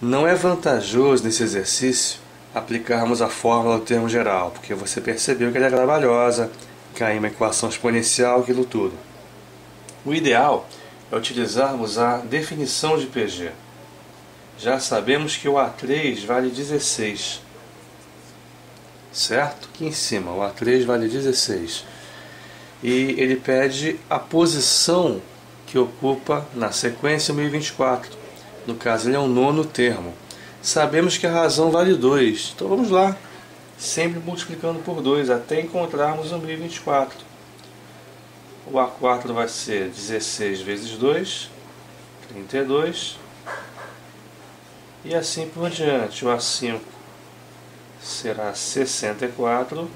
Não é vantajoso nesse exercício aplicarmos a fórmula do termo geral, porque você percebeu que ela é trabalhosa, cair uma equação exponencial, aquilo tudo. O ideal é utilizarmos a definição de PG. Já sabemos que o A3 vale 16, certo? Aqui em cima, o A3 vale 16. E ele pede a posição que ocupa na sequência 1024. No caso, ele é o nono termo. Sabemos que a razão vale 2. Então vamos lá, sempre multiplicando por 2 até encontrarmos o 1024. O A4 vai ser 16 vezes 2, 32. E assim por diante. O A5 será 64.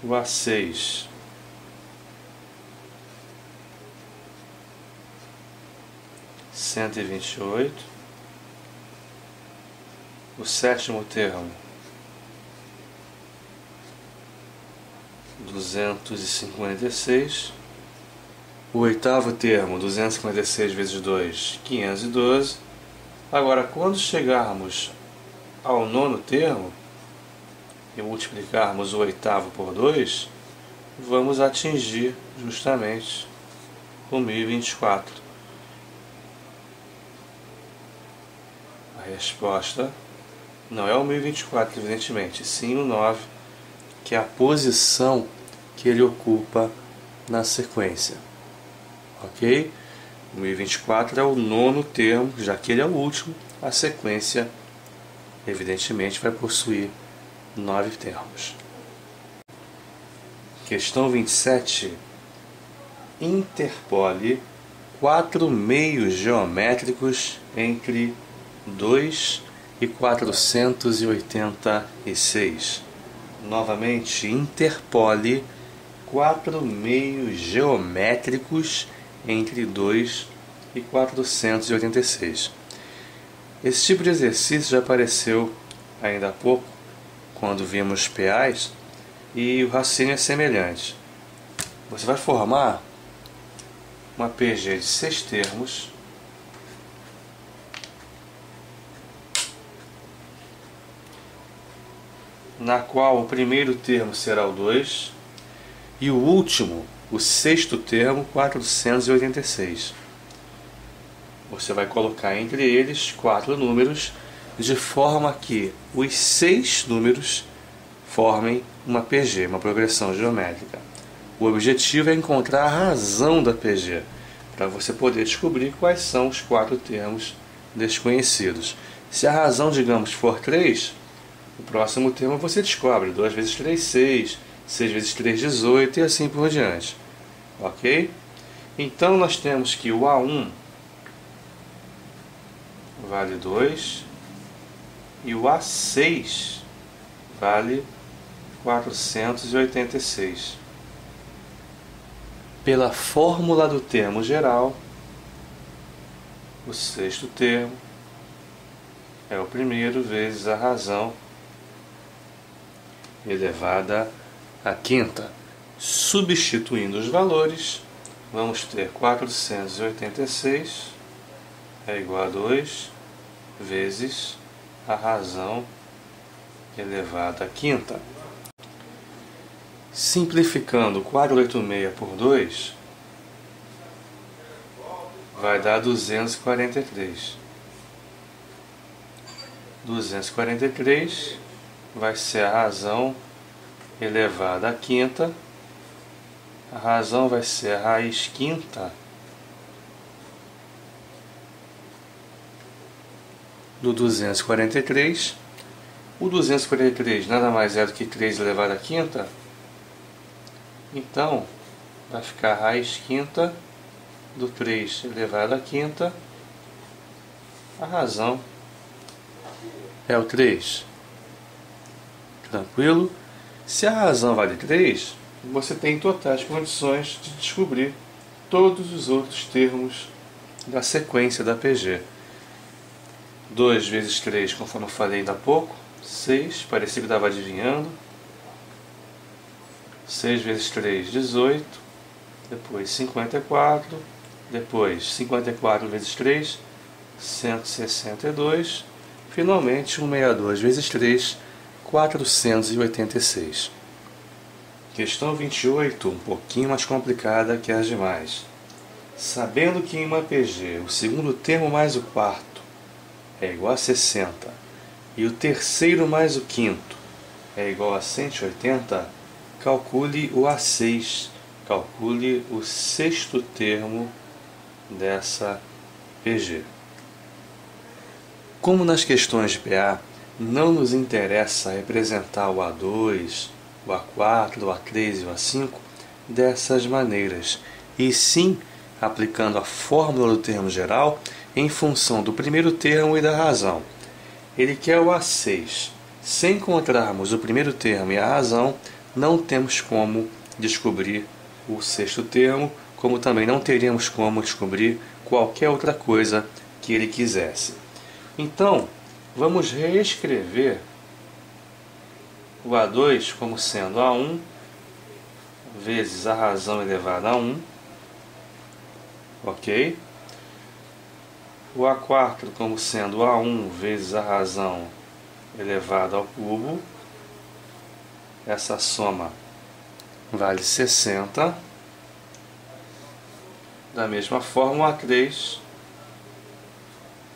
O A6 128. O sétimo termo 256. O oitavo termo 256 vezes 2, 512. Agora, quando chegarmos ao nono termo e multiplicarmos o oitavo por 2, vamos atingir justamente o 1024. A resposta não é o 1024, evidentemente, sim o 9, que é a posição que ele ocupa na sequência. Ok? O 1024 é o nono termo, já que ele é o último, a sequência, evidentemente, vai possuir 9 termos. Questão 27. Interpole 4 meios geométricos entre 2 e 486. Novamente, interpole 4 meios geométricos entre 2 e 486. Esse tipo de exercício já apareceu ainda há pouco, quando vimos PAs, e o raciocínio é semelhante. Você vai formar uma PG de 6 termos, na qual o primeiro termo será o 2 e o último, o sexto termo, 486. Você vai colocar entre eles 4 números, de forma que os 6 números formem uma PG, uma progressão geométrica. O objetivo é encontrar a razão da PG, para você poder descobrir quais são os 4 termos desconhecidos. Se a razão, digamos, for 3, o próximo termo você descobre. 2 vezes 3, 6. 6 vezes 3, 18 e assim por diante. Ok? Então nós temos que o A1 vale 2 e o A6 vale 486. Pela fórmula do termo geral, o sexto termo é o primeiro vezes a razão elevada à quinta. Substituindo os valores, vamos ter 486 é igual a 2 vezes a razão elevada à quinta. Simplificando 486 por 2, vai dar 243. 243 vai ser a razão elevada à quinta. A razão vai ser a raiz quinta do 243. O 243 nada mais é do que 3 elevado à quinta. Então, vai ficar a raiz quinta do 3 elevado à quinta. A razão é o 3. Tranquilo? Se a razão vale 3, você tem totais condições de descobrir todos os outros termos da sequência da PG. 2 vezes 3, conforme eu falei ainda há pouco, 6, parecia que estava adivinhando. 6 vezes 3, 18. Depois 54. Depois 54 vezes 3, 162. Finalmente, 162 vezes 3, 486. Questão 28, um pouquinho mais complicada que as demais. Sabendo que em uma PG o segundo termo mais o quarto é igual a 60 e o terceiro mais o quinto é igual a 180, calcule o A6, calcule o sexto termo dessa PG. Como nas questões de PA não nos interessa representar o A2, o A4, o A3 e o A5 dessas maneiras, e sim aplicando a fórmula do termo geral em função do primeiro termo e da razão. Ele quer o A6. Se encontrarmos o primeiro termo e a razão, não temos como descobrir o sexto termo, como também não teríamos como descobrir qualquer outra coisa que ele quisesse. Então, vamos reescrever o A2 como sendo A1 vezes a razão elevada a 1, ok? O A4 como sendo A1 vezes a razão elevada ao cubo. Essa soma vale 60. Da mesma forma, o A3,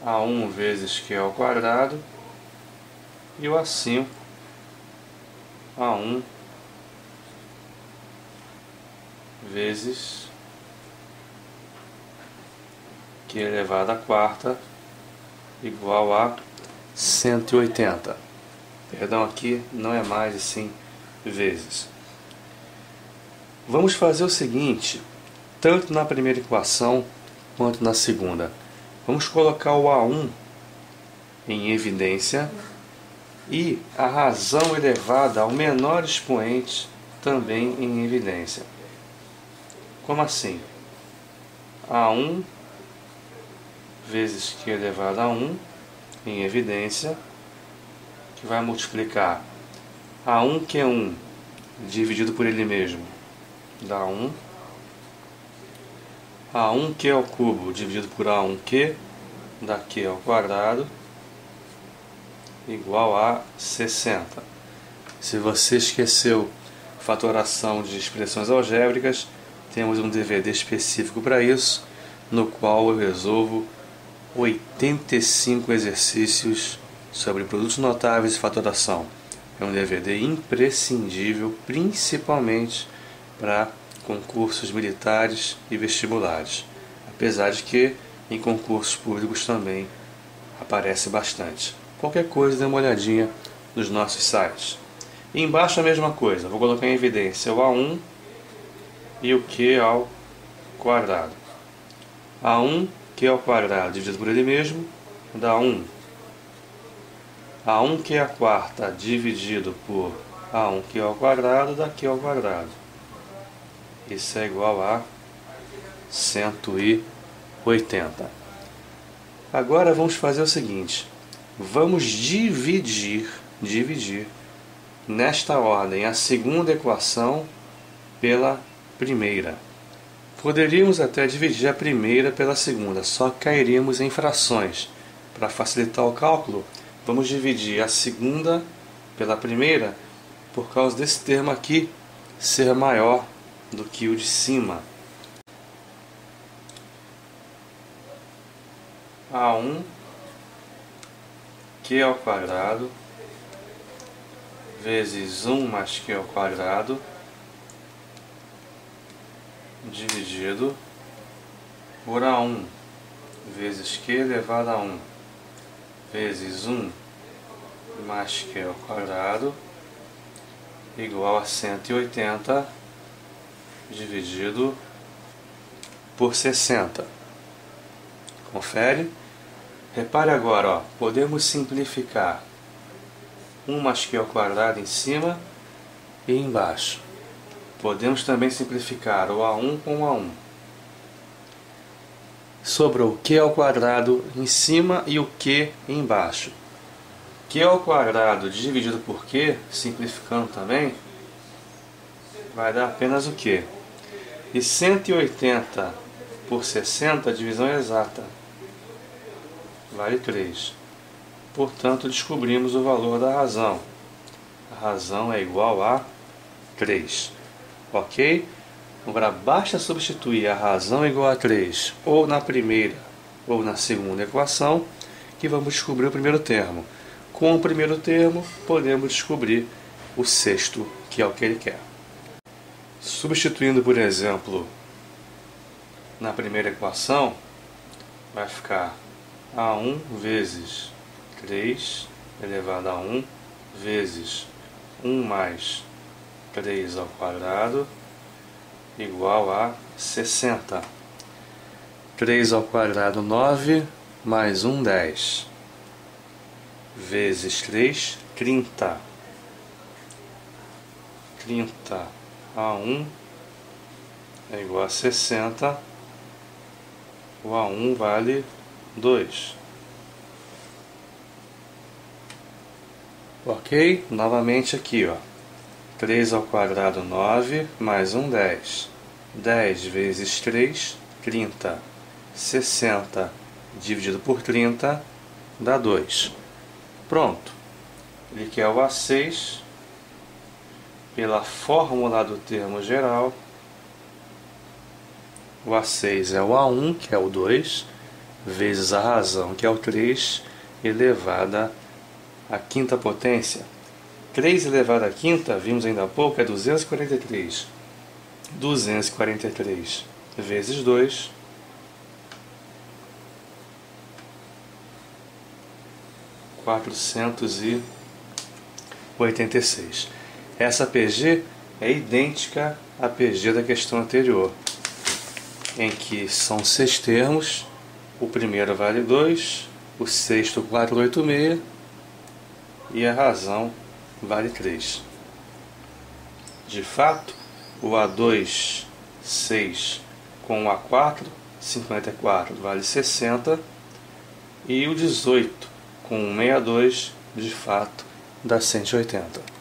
A1 vezes Q ao quadrado, e o A5, A1 vezes Q elevado à quarta, igual a 180. Perdão, aqui não é mais assim vezes. Vamos fazer o seguinte, tanto na primeira equação quanto na segunda. Vamos colocar o A1 em evidência e a razão elevada ao menor expoente também em evidência. Como assim? A1 vezes Q elevado a 1 em evidência, que vai multiplicar A1 que é 1 dividido por ele mesmo dá 1, A1 que é ao cubo dividido por A1 que dá Q ao quadrado, igual a 60. Se você esqueceu fatoração de expressões algébricas, temos um DVD específico para isso, no qual eu resolvo 85 exercícios sobre produtos notáveis e fatoração. É um DVD imprescindível, principalmente para concursos militares e vestibulares, apesar de que em concursos públicos também aparece bastante. Qualquer coisa, dê uma olhadinha nos nossos sites. E embaixo a mesma coisa, vou colocar em evidência o A1 e o Q ao quadrado. A1 Q ao quadrado dividido por ele mesmo dá 1. A1 Q à quarta dividido por A1 Q ao quadrado dá Q ao quadrado. Isso é igual a 180. Agora vamos fazer o seguinte. Vamos dividir nesta ordem a segunda equação pela primeira. Poderíamos até dividir a primeira pela segunda, só que cairíamos em frações. Para facilitar o cálculo, vamos dividir a segunda pela primeira por causa desse termo aqui ser maior do que o de cima. A1 Q ao quadrado vezes 1 mais Q ao quadrado dividido por A1 vezes Q elevado a 1 vezes 1 mais Q ao quadrado igual a 180 dividido por 60. Confere? Repare agora, ó, podemos simplificar 1 mais Q ao quadrado em cima e embaixo. Podemos também simplificar o A1 com o A1. Sobrou Q ao quadrado em cima e o Q embaixo. Q ao quadrado dividido por Q, simplificando também, vai dar apenas o Q. E 180 por 60, divisão exata. vale 3. Portanto, descobrimos o valor da razão. A razão é igual a 3. Ok? Agora basta substituir a razão igual a 3 ou na primeira ou na segunda equação que vamos descobrir o primeiro termo. Com o primeiro termo, podemos descobrir o sexto, que é o que ele quer. Substituindo, por exemplo, na primeira equação, vai ficar A1 vezes 3 elevado a 1 vezes 1 mais 3 ao quadrado igual a 60. 3 ao quadrado, 9, mais 1, 10. Vezes 3, 30. 30 a 1 é igual a 60. O A1 vale 2. Ok? Novamente aqui, ó. 3 ao quadrado, 9, mais 1, 10. 10 vezes 3, 30. 60 dividido por 30 dá 2. Pronto. Ele quer o A6 pela fórmula do termo geral. O A6 é o A1, que é o 2, vezes a razão, que é o 3, elevada à quinta potência. 3 elevado à quinta, vimos ainda há pouco, é 243. 243 vezes 2, 486. Essa PG é idêntica à PG da questão anterior, em que são 6 termos, o primeiro vale 2, o sexto 486 e a razão vale 3. De fato, o A2, 6, com o A4, 54, vale 60, e o 18, com o 62, de fato, dá 180.